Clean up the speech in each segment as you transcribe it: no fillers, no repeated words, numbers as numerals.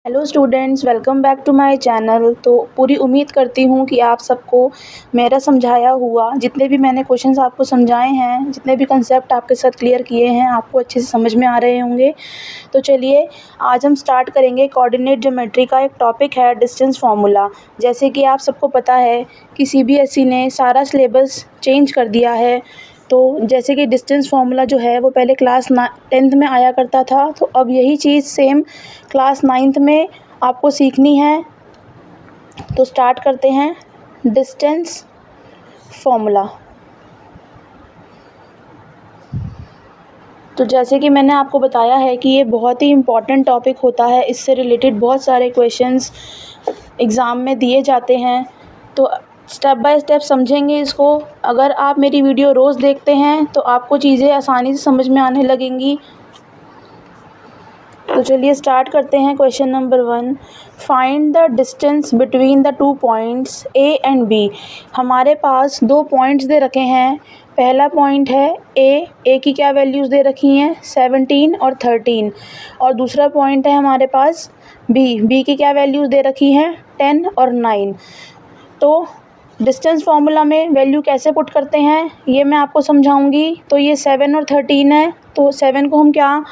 Hello students, welcome back to my channel. तो पूरी उम्मीद करती हूँ कि आप सबको मेरा समझाया हुआ जितने भी मैंने क्वेश्चंस आपको समझाए हैं, जितने भी कंसेप्ट आपके साथ क्लियर किए हैं, आपको अच्छे से समझ में आ रहे होंगे। तो चलिए आज हम स्टार्ट करेंगे। कोऑर्डिनेट ज्योमेट्री का एक टॉपिक है डिस्टेंस फार्मूला। जैसे कि आप सबको पता है कि सीबीएसई ने सारा सिलेबस चेंज कर दिया है। तो जैसे कि डिस्टेंस फार्मूला जो है वो पहले क्लास 10th में आया करता था, तो अब यही चीज़ सेम क्लास 9th में आपको सीखनी है। तो स्टार्ट करते हैं डिस्टेंस फार्मूला। तो जैसे कि मैंने आपको बताया है कि ये बहुत ही इम्पॉर्टेंट टॉपिक होता है, इससे रिलेटेड बहुत सारे क्वेश्चंस एग्ज़ाम में दिए जाते हैं। तो स्टेप बाय स्टेप समझेंगे इसको। अगर आप मेरी वीडियो रोज़ देखते हैं तो आपको चीज़ें आसानी से समझ में आने लगेंगी। तो चलिए स्टार्ट करते हैं। Question number 1, find the distance between the two points A and B. हमारे पास दो पॉइंट्स दे रखे हैं। पहला पॉइंट है ए की क्या वैल्यूज़ दे रखी हैं 17 और 13, और दूसरा पॉइंट है हमारे पास बी की क्या वैल्यूज़ दे रखी हैं 10 और 9। तो डिस्टेंस फार्मूला में वैल्यू कैसे पुट करते हैं ये मैं आपको समझाऊंगी। तो ये 7 और 13 है, तो 7 को हम क्या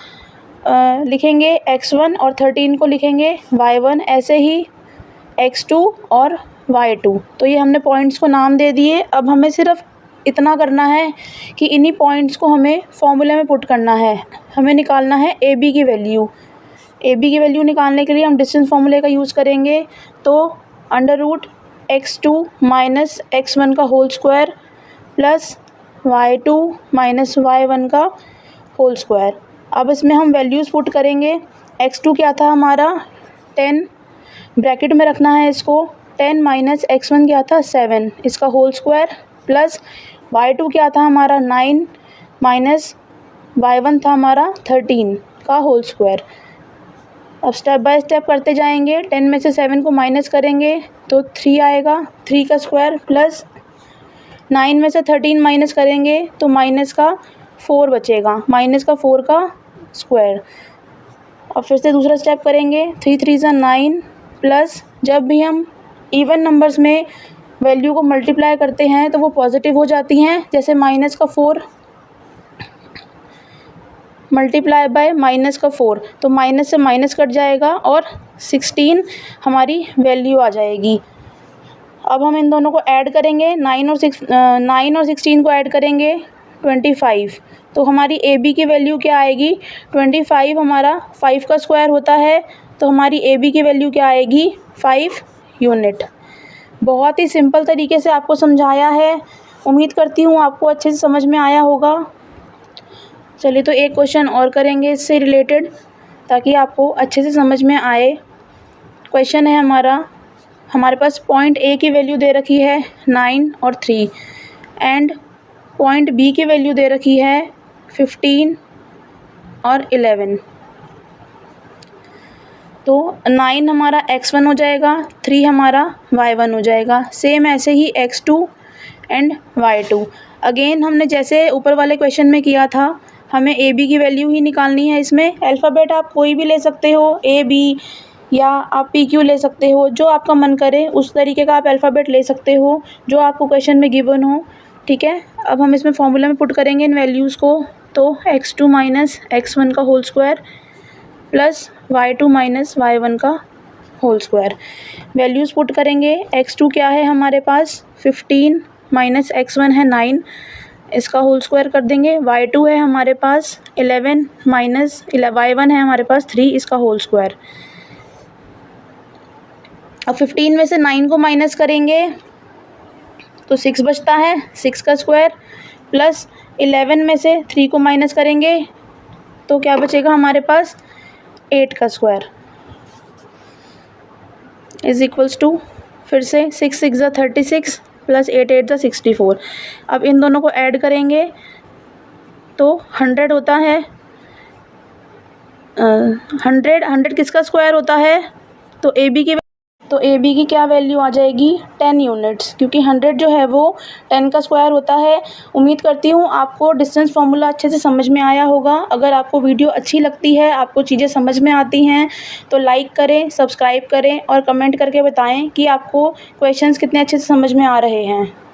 लिखेंगे x1 और 13 को लिखेंगे y1, ऐसे ही x2 और y2। तो ये हमने पॉइंट्स को नाम दे दिए। अब हमें सिर्फ इतना करना है कि इन्हीं पॉइंट्स को हमें फॉर्मूले में पुट करना है। हमें निकालना है ए बी की वैल्यू निकालने के लिए हम डिस्टेंस फार्मूले का यूज़ करेंगे। तो √x2 माइनस x1 का whole square plus y2 minus y1 का होल स्क्वायर। अब इसमें हम वैल्यूज़ पुट करेंगे। x2 क्या था हमारा 10, ब्रैकेट में रखना है इसको। 10 माइनस x1 क्या था 7, इसका होल स्क्वायर प्लस y2 क्या था हमारा 9 माइनस y1 था हमारा 13 का होल स्क्वायर। अब स्टेप बाय स्टेप करते जाएंगे। 10 में से 7 को माइनस करेंगे तो 3 आएगा, 3 का स्क्वायर प्लस 9 में से 13 माइनस करेंगे तो माइनस का 4 बचेगा, माइनस का 4 का स्क्वायर। अब फिर से दूसरा स्टेप करेंगे। 3 3 ज़ा 9 प्लस, जब भी हम इवन नंबर्स में वैल्यू को मल्टीप्लाई करते हैं तो वो पॉजिटिव हो जाती हैं। जैसे माइनस का 4 मल्टीप्लाई बाय माइनस का 4, तो माइनस से माइनस कट जाएगा और 16 हमारी वैल्यू आ जाएगी। अब हम इन दोनों को ऐड करेंगे। 9 और 16 को ऐड करेंगे 25। तो हमारी ए बी की वैल्यू क्या आएगी 25। हमारा 5 का स्क्वायर होता है, तो हमारी ए बी की वैल्यू क्या आएगी 5 यूनिट। बहुत ही सिंपल तरीके से आपको समझाया है। उम्मीद करती हूँ आपको अच्छे से समझ में आया होगा। चलिए तो एक क्वेश्चन और करेंगे इससे रिलेटेड, ताकि आपको अच्छे से समझ में आए। क्वेश्चन है हमारे पास पॉइंट ए की वैल्यू दे रखी है 9 और 3 एंड पॉइंट बी की वैल्यू दे रखी है 15 और 11। तो 9 हमारा x1 हो जाएगा, 3 हमारा y1 हो जाएगा। सेम ऐसे ही x2 एंड y2। अगेन हमने जैसे ऊपर वाले क्वेश्चन में किया था, हमें ए बी की वैल्यू ही निकालनी है। इसमें अल्फ़ाबेट आप कोई भी ले सकते हो, ए बी या आप पी क्यू ले सकते हो, जो आपका मन करे उस तरीके का आप अल्फ़ाबेट ले सकते हो जो आपको क्वेश्चन में गिवन हो। ठीक है, अब हम इसमें फॉर्मूला में पुट करेंगे इन वैल्यूज़ को। तो x2 माइनस x1 का whole square plus y2 minus y1 का होल स्क्वायर। वैल्यूज़ पुट करेंगे। x2 क्या है हमारे पास 15 माइनस x1 है 9, इसका होल स्क्वायर कर देंगे। y2 है हमारे पास 11 माइनस y1 है हमारे पास 3, इसका होल स्क्वायर। अब 15 में से 9 को माइनस करेंगे तो 6 बचता है, 6 का स्क्वायर प्लस 11 में से 3 को माइनस करेंगे तो क्या बचेगा हमारे पास 8 का स्क्वायर इज इक्वल्स टू, फिर से 6 6 ज़ा 36 प्लस 8 8 ज़ा 64। अब इन दोनों को ऐड करेंगे तो 100 होता है। 100 किसका स्क्वायर होता है, तो ए बी की तो ए बी की क्या वैल्यू आ जाएगी 10 यूनिट्स, क्योंकि 100 जो है वो 10 का स्क्वायर होता है। उम्मीद करती हूँ आपको डिस्टेंस फार्मूला अच्छे से समझ में आया होगा। अगर आपको वीडियो अच्छी लगती है, आपको चीज़ें समझ में आती हैं, तो लाइक करें, सब्सक्राइब करें और कमेंट करके बताएं कि आपको क्वेश्चंस कितने अच्छे से समझ में आ रहे हैं।